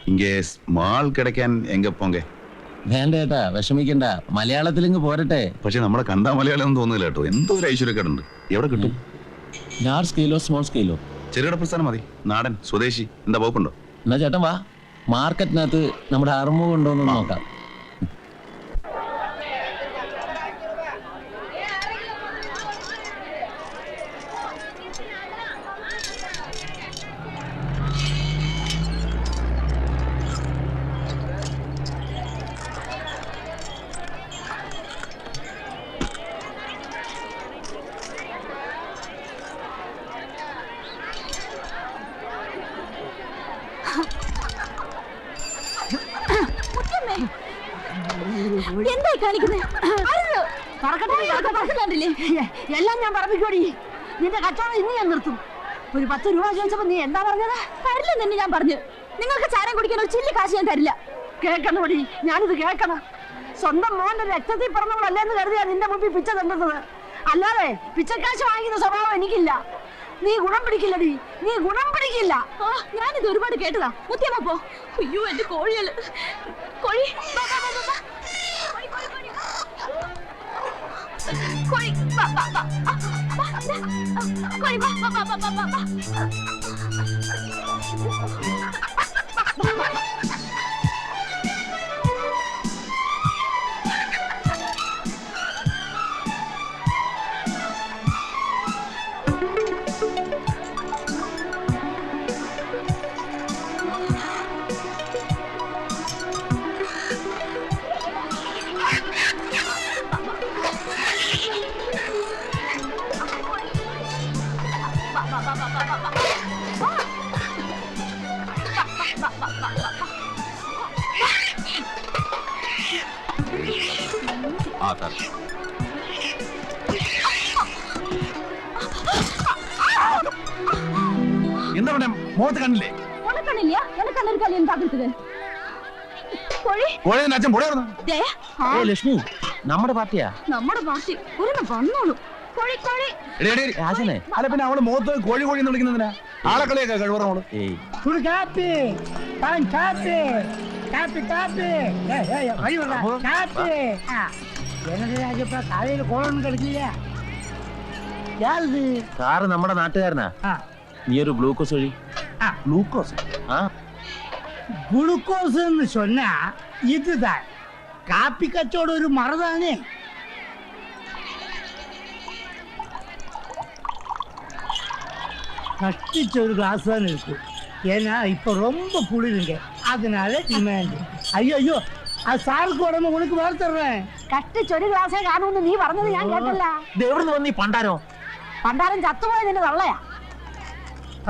ഇങ്ങ സ്മാൾ കിടക്കാൻ എങ്ക പോങ്ക? വേണ്ട ഏട്ടാ, വിഷമിക്കണ്ട. മലയാളത്തിലിങ്ങ് പോരട്ടെ. പക്ഷെ നമ്മളെ കണ്ടാ മലയാളം ഒന്നും തോന്നുന്നില്ല കേട്ടോ. എന്തോ ഒരു ഐശ്വര്യക്കേടുണ്ട്. എവിടെ കിട്ടും? ലാർജ് സ്കെയിലോ സ്മോൾ സ്കെയിലോ? ചെറുകിട പ്രസ്ഥാനം മതി. നാടൻ സ്വദേശി എന്താ വകുപ്പുണ്ടോ? എന്നാ ചേട്ടൻ വാ, മാർക്കറ്റിനകത്ത് നമ്മുടെ അറുമുഖം ഉണ്ടോന്ന് നോക്കാം. എന്തായി കാണിക്കുന്നത്? എല്ലാം ഞാൻ പറമ്പിക്കോടി. നിന്റെ കച്ചവടം ഇന്ന് ഞാൻ നിർത്തും. ഒരു 10 രൂപ ചോദിച്ചപ്പോ നീ എന്താ പറഞ്ഞത്? തരില്ല തന്നെ ഞാൻ പറഞ്ഞു. നിങ്ങൾക്ക് ചാരം കുടിക്കാൻ ഒരു ചില്ലി കാശ് ഞാൻ തരില്ല. കേൾക്കണോടി, ഞാനിത് കേൾക്കണം. സ്വന്തം മോന്റെ രക്തത്തിൽ പറഞ്ഞവളല്ലേന്ന് കരുതിയാ നിന്റെ മുമ്പിൽ പിച്ച തന്നത്. അല്ലാതെ പിച്ചക്കാശ് വാങ്ങിക്കുന്ന സ്വഭാവം എനിക്കില്ല. നീ ഗുണം പിടിക്കില്ലടി, നീ ഗുണം പിടിക്കില്ല. ഞാനിത് ഒരുപാട് കേട്ടതാ. മുത്തിയമ്മ പോ. അയ്യോ എന്റെ കോഴിയല്. കോഴി കോഴി എന്താ മുഖത്ത് കണ്ടില്ലേ? കണ്ണില്ല. എന്നെ കണ്ണൊരു കല്യാണം പാത്രത്തില് ലക്ഷ്മി നമ്മുടെ പാർട്ടിയാ. നമ്മുടെ പാർട്ടി ഒരു വന്നോളൂ. അല്ല പിന്നെ അവള് മുഖത്ത് കോഴി കോഴി എന്ന് വിളിക്കുന്നതിനാ? ആളെ കളിയൊക്കെ കഴിവറോള്. സാറ് നമ്മുടെ നാട്ടുകാരനാ. നീ ഒരു ഗ്ലൂക്കോസ് വഴി. ഗ്ലൂക്കോസ് ഗ്ലൂക്കോസ് சொன்னா இதுதான். காப்பி கச்சோட ஒரு மரதானே. கஷ்டிச்ச ஒரு கிளாஸ் தான் இருக்கு. ஏன்னா இப்ப ரொம்ப குளிருங்க, அதனால டிமாண்ட். ஐயோ ஐயோ, அது சாருக்கு உடம்பு உனக்கு வர தர்றேன். കഷ്ടിച്ച് ഒരു ഗ്ലാസേ കാണുമെന്ന് നീ പറഞ്ഞത് ഞാൻ കേട്ടല്ല. എവിടുന്ന് വന്നീ പണ്ടാരോ? പണ്ടാരം ചത്തുപോയത് നിന്റെ തള്ളയാ.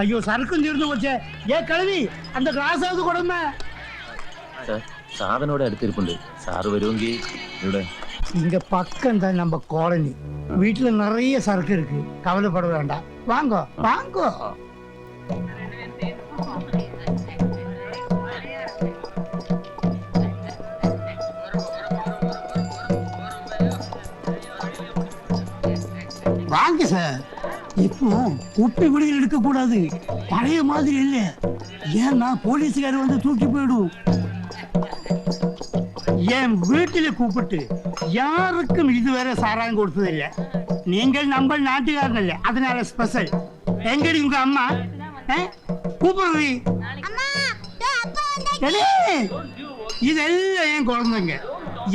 ஐயோ சரக்கும் தீர்ந்து போச்சே. ஏ கழுவி, அந்த கிளாஸாவது கொடுமை. സാധനോടെ അടുത്തിരിപ്പുണ്ട്. സാറ് വരുമെങ്കിൽ ഇവിടെ. இங்க பக்கம் தான் நம்ம காலனி. வீட்டுல நிறைய சரக்கு இருக்கு, கவலைப்பட வேண்டாம். வாங்க வாங்க. வாங்க சார். இப்போ குப்பை குடிகள் எடுக்க கூடாது, பழைய மாதிரி இல்ல. ஏன்னா போலீஸ்காரர் வந்து தூக்கி போயிடும். என் வீட்டில கூப்பிட்டு யாருக்கும் இதுவரை சாராயம் கொடுத்ததில்லை. நீங்கள் நம்ம நாட்டுக்காரனல்ல, அதனால ஸ்பெஷல். எங்கடி உங்க அம்மா? கூப்பிடுறீ இதெல்லாம் என் குழந்தைங்க.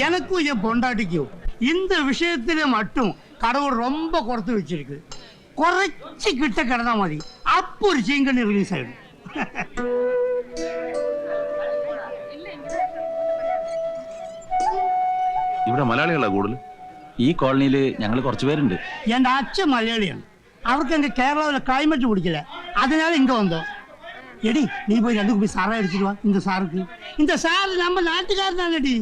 எனக்கும் என் பொண்டாட்டிக்கும் இந்த விஷயத்துல மட்டும் கடவுள் ரொம்ப குறைத்து வச்சிருக்கு. കുറച്ച് കിട്ട കിടന്നാ മതി, അപ്പൊ ഒരു ചീങ്കണ്ണി റിലീസ് ആയിരുന്നു. ഇവിടെ മലയാളികളാ കൂടുതൽ. ഈ കോളനിയിൽ ഞങ്ങൾ കുറച്ചു പേരുണ്ട്. എന്റെ അച്ഛൻ മലയാളിയാണ്. അവർക്ക് എന്റെ കേരളത്തിലെ ക്ലൈമറ്റ് പിടിക്കില്ല, അതിനാൽ ഇങ്ങ വന്നോ. എടി നീ പോയി 2 കുപ്പി സാറ അടിച്ചിട്ട് വാ. இந்த സാർക്ക്, இந்த സാർ നമ്മ നാട്ടുകാരനാണെടി.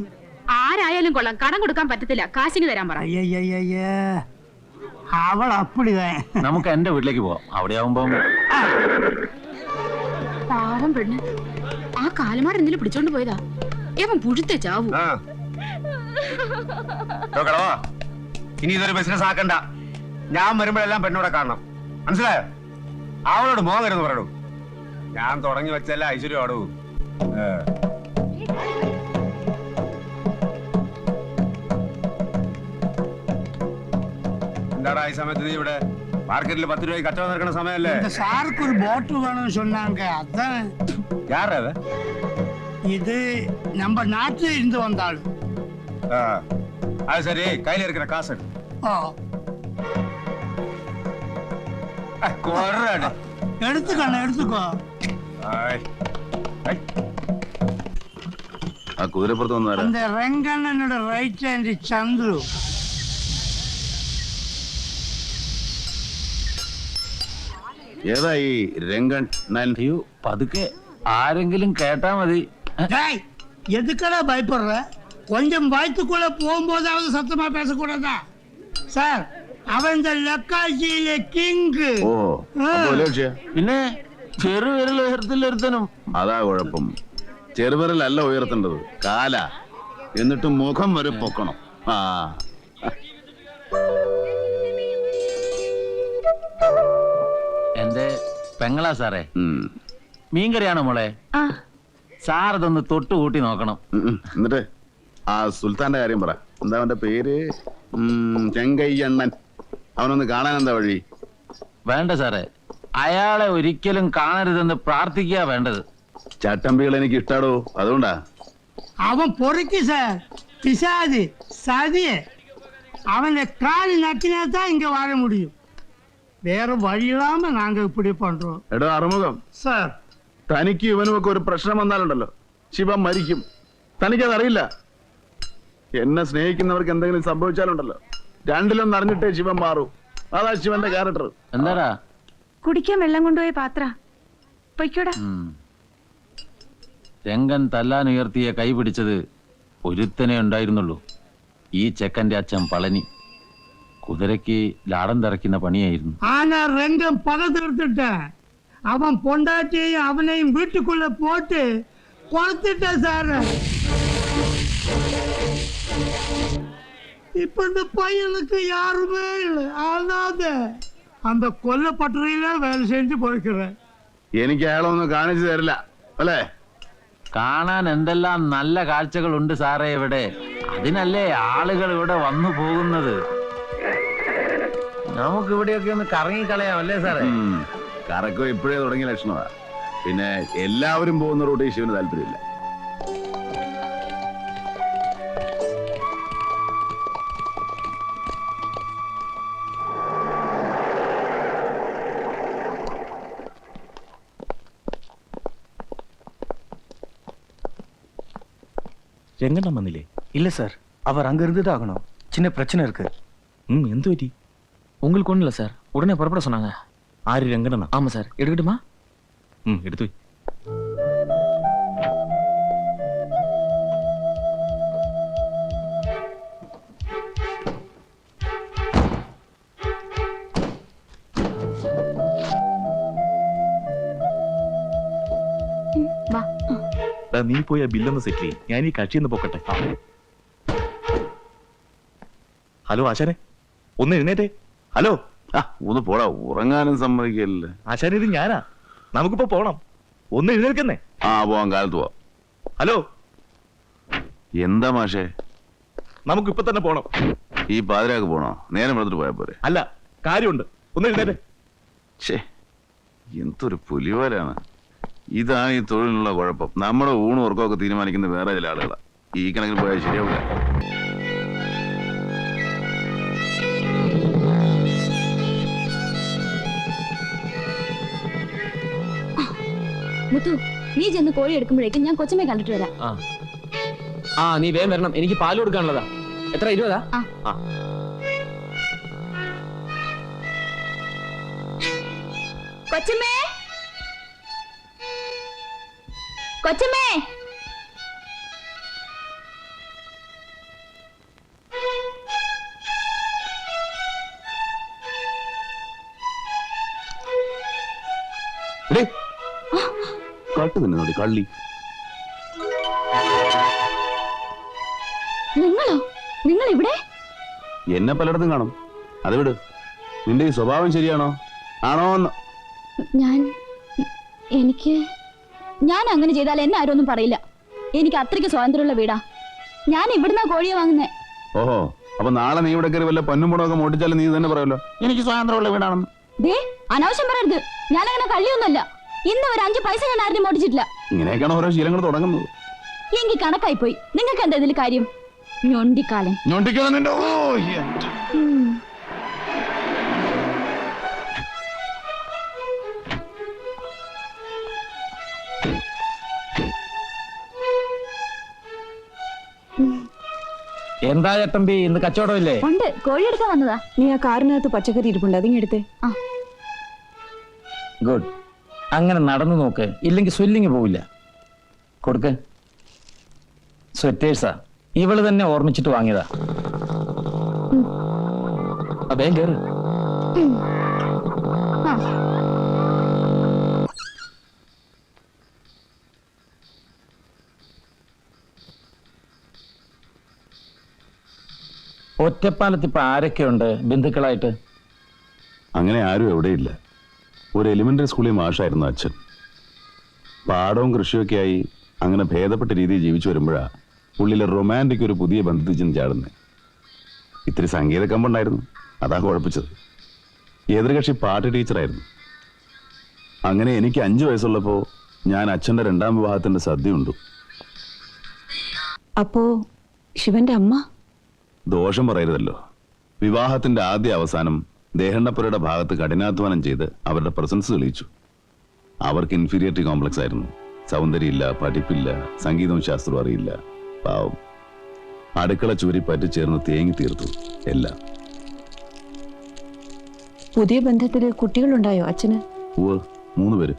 ആരായാലും കൊള്ളാം, കടം കൊടുക്കാൻ പറ്റത്തില്ല, കാശിന് തരാൻ പറ. അയ്യയ്യയ്യേ, അവൾ അപ്പടിതാ. നമുക്ക് എന്റെ വീട്ടിലേക്ക് പോവാം. അവിടെ ആവുമ്പോ പാവം പെണ്ണ്. ആ കാലമാർ എന്തിലും പിടിച്ചോണ്ട് പോയതാ. ഏവൻ പുഴുത്തെ ചാവൂ. ഇനി ഇതൊരു ബിസിനസ് ആക്കണ്ട. ഞാൻ വരുമ്പോഴെല്ലാം പെണ്ണൂടെ കാണണം, മനസ്സിലായോ? അവളോട് മോങ്ങരുന്ന് പറയൂ. ഞാൻ തുടങ്ങി വെച്ചല്ല ഐശ്വര്യം അടവൂ. എന്താടാ ഈ സമയത്ത് നീ ഇവിടെ മാർക്കറ്റിൽ 10 രൂപയ്ക്ക് കച്ചവടം നടക്കുന്ന സമയമല്ലേ? இந்த சாருக்கு ஒரு பாட்டில் வேணும்னு சொன்னாங்க அதான். யார் அவ? இது நம்ம நாட்டுல இருந்து வந்தாள். அது சரி, கையில இருக்கிற காசு எடு. கொர்றாடு. எடுத்துக்கோ. ആ കുതിരപ്പുറത്ത് വന്നാരാ? அந்த രംഗണ്ണനோட റൈറ്റ് ഹാൻഡ് ചന്ദ്രു. ഏതാ ഈ രംഗൻ? അയ്യോ പതുക്കെ ആരെങ്കിലും കേട്ടാ മതി. டேய் எதுக்கடா பயப்படுற? கொஞ்சம் வயிற்றுக்குள்ள போகும்போதாவது சத்தமா பேசக்கூடாதா? சார் அவன் இந்த லக்காட்சியிലെ കിങ്. ഓ അപ്പൊ വലിയ വിഷയാ. പിന്നെ ചെറുവിരൽ ഉയർത്തിലൊരുത്തനും. അതാ കുഴപ്പം. ചെറുവിരലല്ല ഉയർത്തേണ്ടത്, കാല. എന്നിട്ട് മുഖം വരെ പൊക്കണം. ആ എന്റെ പെങ്ങളാ സാറേ. ഉം. മീൻകറിയാണോ മോളെ? സാർ ഇതൊന്ന് തൊട്ട് കൂട്ടി നോക്കണം. എന്നിട്ട് ആ സുൽത്താന്റെ കാര്യം പറ. എന്താ അവന്റെ പേര്? ചെങ്കയ്യണ്ണൻ. അവനൊന്ന് കാണാൻ എന്താ വഴി? വേണ്ട സാറേ, അയാളെ ഒരിക്കലും കാണരുതെന്ന് പ്രാർത്ഥിക്കുക വേണ്ടത്. ചട്ടമ്പികൾ എനിക്ക് ഇഷ്ടാടോ, അതുകൊണ്ടാ. അവൻ പൊറുക്കി സാർ, പിശാദ്, സതിയെ. അവന്റെ കാല് നക്കിനാ ഇങ്ങ വാഴ മുടിയും. വേറെ വഴിയില്ലാമ നാങ്ക ഇപ്പിടി പண்றோம். എടോ അറുമുഖം സാർ, തനിക്ക് ഇവനുമൊക്കെ ഒരു പ്രശ്നം വന്നാലുണ്ടല്ലോ, ശിവൻ മരിക്കും. തനിക്കതറിയില്ല. എന്നെ സ്നേഹിക്കുന്നവർക്ക് എന്തെങ്കിലും സംഭവിച്ചാലുണ്ടല്ലോ, രണ്ടിലൊന്നും അറിഞ്ഞിട്ടേ ശിവൻ മാറൂ. അതാ ശിവന്റെ ക്യാരക്ടർ. എന്താടാ? കുടിക്കാൻ വെള്ളം കൊണ്ടുപോയ പാത്ര പൊയ്ക്കോടാ. രംഗൻ തല്ലാൻ ഉയർത്തിയ കൈ പിടിച്ചത് ഒരുത്തനെ ഉണ്ടായിരുന്നുള്ളൂ. ഈ ചെക്കന്റെ അച്ഛൻ പളനി. കുതിരയ്ക്ക് ലാടം തിറക്കുന്ന പണിയായിരുന്നു. ஆனா ரெங்கம் பகை தீர்த்துட்டேன். அவன் பொண்டாட்டியையும் அவனையும் வீட்டுக்குள்ள போட்டு கொளுத்துட்டேன் சார். இப்ப இந்த பையனுக்கு யாருமே இல்லை. ஆனாத அந்த கொல்லப்பட்டறையில வேலை செஞ்சு போய்க்கிறேன். എനിക്ക് അയാളൊന്നും കാണിച്ചു തരില്ല അല്ലേ? കാണാൻ എന്തെല്ലാം നല്ല കാഴ്ചകളുണ്ട് സാറേ ഇവിടെ. അതിനല്ലേ ആളുകൾ ഇവിടെ വന്നു പോകുന്നത്. നമുക്ക് ഇവിടെയൊക്കെ ഒന്ന് കറങ്ങിക്കളയാം അല്ലേ സാറേ? കറക്കം ഇപ്പോഴേ തുടങ്ങിയ ലക്ഷണമാ. പിന്നെ എല്ലാവരും പോകുന്ന റൂട്ട് ശിവന് താല്പര്യമില്ല. രംഗണ്ണൻ വന്നില്ലേ? இல்ல சார், அவர் அங்க இருந்து தான் ஆகணும். சின்ன பிரச்சனை இருக்கு. എന്ത് പറ്റി? உங்களுக்கு ஒண்ணும் இல்ல சார், உடனே புறப்பட சொன்னாங்க. ആര്? രംഗണ്ണനാ? ஆமா சார், எடுக்கட்டுமா? എടുത്തു. നീ പോയി ആ ബില്ലൊന്ന് സെറ്റിൽ ചെയ്യും. ഞാൻ ഈ കക്ഷിന്ന് പോക്കട്ടെ. ഹലോ ആശാനെ, ഒന്ന് എഴുന്നേറ്റേ. ഹലോ. ഒന്ന് പോടാ, ഉറങ്ങാനും സമ്മതിക്കല്ലേ. ആശാനെ, ഇത് ഞാനാ. നമുക്കിപ്പോ പോണം. ഒന്ന് എഴുന്നേൽക്കുന്നേ. പോവാം, കാലത്ത് പോവാം. ഹലോ. എന്താ മാഷേ? നമുക്കിപ്പൊ തന്നെ പോണം. ഈ പാതിരാക്ക് പോണോ? നേരം എടുത്തിട്ട് പോയാ പോരെ? അല്ല, കാര്യമുണ്ട്. ഒന്ന് എഴുന്നേറ്റേ. ഷേ, എന്തൊരു പുലിവാലാണ്. ഇതാണ് ഈ തൊഴിലിനുള്ള കുഴപ്പം. നമ്മുടെ ഊണും ഉറക്കമൊക്കെ തീരുമാനിക്കുന്ന വേറെ ചില ആളുകളാണ്. ഈ കണക്കിന് പോയാൽ ശരിയാവില്ല. മുത്തു, നീ ചെന്ന് കോഴി എടുക്കുമ്പോഴേക്കും ഞാൻ കൊച്ചമ്മയെ കണ്ടിട്ട് വരാം. നീ വേഗം വരണം, എനിക്ക് പാല് കൊടുക്കാനുള്ളതാ. എത്ര? 20? കൊച്ചമ്മേ, കൊച്ചമ്മേ. കാട്ടു തന്നെ കള്ളി. നിങ്ങളോ? നിങ്ങൾ ഇവിടെ? എന്നെ പലയിടത്തും കാണും. അത് വിട്. നിന്റെ ഈ സ്വഭാവം ശരിയാണോ? ആണോ? എനിക്ക് ഞാൻ അങ്ങനെ ചെയ്താൽ എന്നെ ആരും ഒന്നും പറയില്ല. എനിക്ക് അത്രയ്ക്ക് സ്വാതന്ത്ര്യമുള്ള വീടാ. ഞാൻ ഇവിടുന്നാ കോഴിയെ വാങ്ങുന്നേ. ഓഹോ, അപ്പൊ നാളെ നീ ഇവിടെ കയറി വല്ല പൊന്നുമുടൊക്കെ മോട്ടിച്ചാലും നീ തന്നെ പറയുമല്ലോ എനിക്ക് സ്വാതന്ത്ര്യമുള്ള വീടാണെന്ന്. ദേ, അനാവശ്യം പറയരുത്. ഞാൻ അങ്ങനെ കള്ളിയൊന്നുമല്ല. ഇന്ന് ഒരു 5 പൈസ ഞാൻ ആരും മോട്ടിച്ചിട്ടില്ല. ഇങ്ങനെയൊക്കെയാണ് ഓരോ ശീലങ്ങൾ തുടങ്ങുന്നത്. എങ്കിൽ കണക്കായി പോയി. നിങ്ങൾക്ക് എന്താ ഇതിൽ കാര്യം? ഞൊണ്ടിക്കാലൻ. ഞൊണ്ടിക്കാലൻ. എന്താ ചേട്ടമ്പി, ഇന്ന് കച്ചവടമില്ലേ? ഉണ്ട്, കോഴി എടുക്കാൻ വന്നതാ. നീ ആ കാറിനകത്ത് പച്ചക്കറി ഇരിപ്പുണ്ട്, അതിങ്ങ് എടുത്തേ. ഗുഡ്. അങ്ങനെ നടന്നു നോക്ക്, ഇല്ലെങ്കിൽ സ്വെല്ലിങ് പോവില്ല. കൊടുക്ക്. സ്വെറ്റേഴ്സാ, ഇവള് തന്നെ ഓർമ്മിച്ചിട്ട് വാങ്ങിയതാ. അതേ കേറ്. ഒറ്റപ്പാലത്ത് ഇപ്പൊ ആരൊക്കെയുണ്ട് ബന്ധുക്കളായിട്ട്? അങ്ങനെ ആരും എവിടെയില്ല. ഒരു എലിമെന്ററി സ്കൂളിൽ മാഷായിരുന്നു അച്ഛൻ. പാടവും കൃഷിയൊക്കെ ആയി അങ്ങനെ ഭേദപ്പെട്ട രീതിയിൽ ജീവിച്ചു വരുമ്പോഴാ പുള്ളിയിലെ റൊമാൻറ്റിക് ഒരു പുതിയ ബന്ധത്തിൽ ചെന്ന് ചാടുന്നത്. ഇത്തിരി സംഗീത കമ്പുണ്ടായിരുന്നു, അതാ കുഴപ്പിച്ചത്. എതിർകക്ഷി പാട്ട് ടീച്ചറായിരുന്നു. അങ്ങനെ എനിക്ക് 5 വയസ്സുള്ളപ്പോൾ ഞാൻ അച്ഛൻ്റെ 2ാം വിവാഹത്തിൻ്റെ സദ്യ ഉണ്ടു. അപ്പോ ശിവന്റെ അമ്മ? ദോഷം പറയരുതല്ലോ. വിവാഹത്തിന്റെ ആദ്യ അവസാനം ദേഹണ്ണപ്പുരയുടെ ഭാഗത്ത് കഠിനാധ്വാനം ചെയ്ത് അവരുടെ പ്രസൻസ് തെളിയിച്ചു. അവർക്ക് ഇൻഫീരിയറിറ്റി കോംപ്ലക്സ് ആയിരുന്നു. സൗന്ദര്യമില്ല, പഠിപ്പില്ല, സംഗീതവും ശാസ്ത്രവും അറിയില്ല. പാവം. അടുക്കള ചൂരി പറ്റിച്ചേർന്ന് തേങ്ങി തീർത്തു എല്ലാം. പുതിയ ബന്ധത്തില് കുട്ടികളുണ്ടായോ അച്ഛന്? 3 പേര്.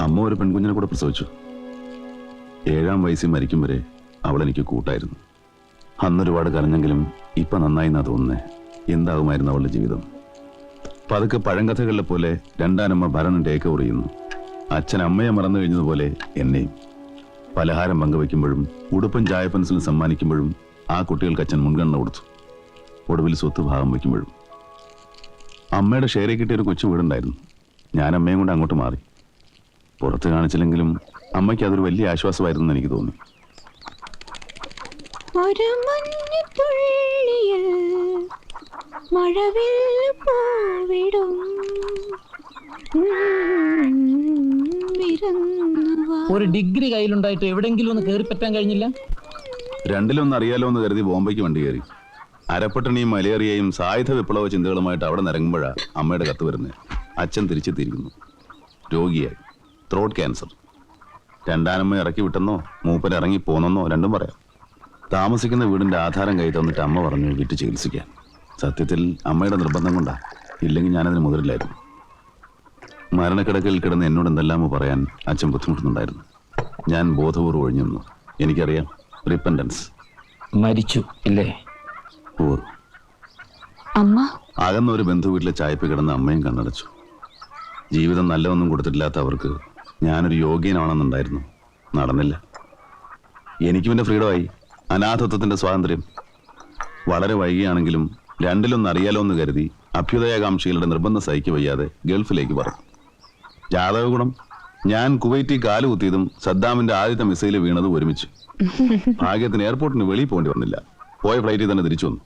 അമ്മ ഒരു പെൺകുഞ്ഞിനെ കൂടെ പ്രസവിച്ചു. 7ാം വയസ്സിൽ മരിക്കും വരെ അവൾ എനിക്ക് കൂട്ടായിരുന്നു. അന്നൊരുപാട് കരഞ്ഞെങ്കിലും ഇപ്പൊ നന്നായി എന്നാ തോന്നുന്നേ. എന്താകുമായിരുന്നു അവളുടെ ജീവിതം? പതുക്കെ പഴങ്കഥകളിലെ പോലെ 2ാനമ്മ ഭരണം ടേക്ക് ഓവർ ചെയ്യുന്നു. അച്ഛൻ അമ്മയെ മറന്നു കഴിഞ്ഞതുപോലെ എന്നെയും. പലഹാരം പങ്കുവെക്കുമ്പോഴും ഉടുപ്പും ചായപ്പൻസിലും സമ്മാനിക്കുമ്പോഴും ആ കുട്ടികൾക്ക് അച്ഛൻ മുൻഗണന കൊടുത്തു. ഒടുവിൽ സ്വത്ത് ഭാഗം വയ്ക്കുമ്പോഴും. അമ്മയുടെ ഷെയറിൽ കിട്ടിയ ഒരു കൊച്ചു വീടുണ്ടായിരുന്നു. ഞാൻ അമ്മയും കൊണ്ട് അങ്ങോട്ട് മാറി. പുറത്ത് കാണിച്ചില്ലെങ്കിലും അമ്മയ്ക്ക് അതൊരു വലിയ ആശ്വാസമായിരുന്നു എന്ന് എനിക്ക് തോന്നി. ഒരു മഞ്ഞത്തുള്ളിയിൽ മഴവിൽ പൂവിടും ഒരു ഡിഗ്രി കയ്യിലുണ്ടായിട്ട് എവിടെങ്കിലും ഒന്ന് കയറിപ്പറ്റാൻ കഴിഞ്ഞില്ല? 2ലൊന്നും അറിയാലോ എന്ന് കരുതി ബോംബെക്ക് വണ്ടി കയറി. അരപ്പട്ടണിയും മലേറിയയും സായുധ വിപ്ലവ ചിന്തകളുമായിട്ട് അവിടെ നിറങ്ങുമ്പോഴാണ് അമ്മയുടെ കത്ത് വരുന്നത്. അച്ഛൻ തിരിച്ചെത്തിയിരിക്കുന്നു. രോഗിയായി, ത്രോട്ട് ക്യാൻസർ. 2ാനമ്മ ഇറക്കി വിട്ടെന്നോ മൂപ്പൻ ഇറങ്ങി പോന്നെന്നോ രണ്ടും പറയാം. താമസിക്കുന്ന വീടിന്റെ ആധാരം കൈ തന്നിട്ട് അമ്മ പറഞ്ഞു വിറ്റ് ചികിത്സിക്കാൻ. സത്യത്തിൽ അമ്മയുടെ നിർബന്ധം കൊണ്ടാ, ഇല്ലെങ്കിൽ ഞാനതിന് മുതിരില്ലായിരുന്നു. മരണക്കിടക്കിൽ കിടന്ന് എന്നോട് എന്തെല്ലാമോ പറയാൻ അച്ഛൻ ബുദ്ധിമുട്ടുന്നുണ്ടായിരുന്നു. ഞാൻ ബോധപൂർവ്വം ഒഴിഞ്ഞു നിന്നു. എനിക്കറിയാം, റിപ്പൻഡൻസ്. മരിച്ചു ഇല്ലേ? അമ്മ അകന്ന ഒരു ബന്ധു വീട്ടിലെ ചായപ്പ് കിടന്ന് അമ്മയും കണ്ണടച്ചു. ജീവിതം നല്ലതൊന്നും കൊടുത്തിട്ടില്ലാത്ത അവർക്ക് ഞാനൊരു യോഗ്യനാണെന്നുണ്ടായിരുന്നു. നടന്നില്ല. എനിക്കും എൻ്റെ ഫ്രീഡമായി, അനാഥത്വത്തിന്റെ സ്വാതന്ത്ര്യം. വളരെ വൈകിയാണെങ്കിലും 2ലൊന്ന് അറിയാലോ എന്ന് കരുതി അഭ്യുദയകാംക്ഷികളുടെ നിർബന്ധം സഹിക്കു വയ്യാതെ ഗൾഫിലേക്ക് പറഞ്ഞു. ജാതക ഗുണം, ഞാൻ കുവൈറ്റിൽ കാലുകുത്തിയതും സദ്ദാമിന്റെ ആദ്യത്തെ മിസൈല് വീണതും ഒരുമിച്ച്. ഭാഗ്യത്തിന് എയർപോർട്ടിന് വെളിയിൽ പോകേണ്ടി വന്നില്ല. പോയ ഫ്ലൈറ്റിൽ തന്നെ തിരിച്ചു വന്നു.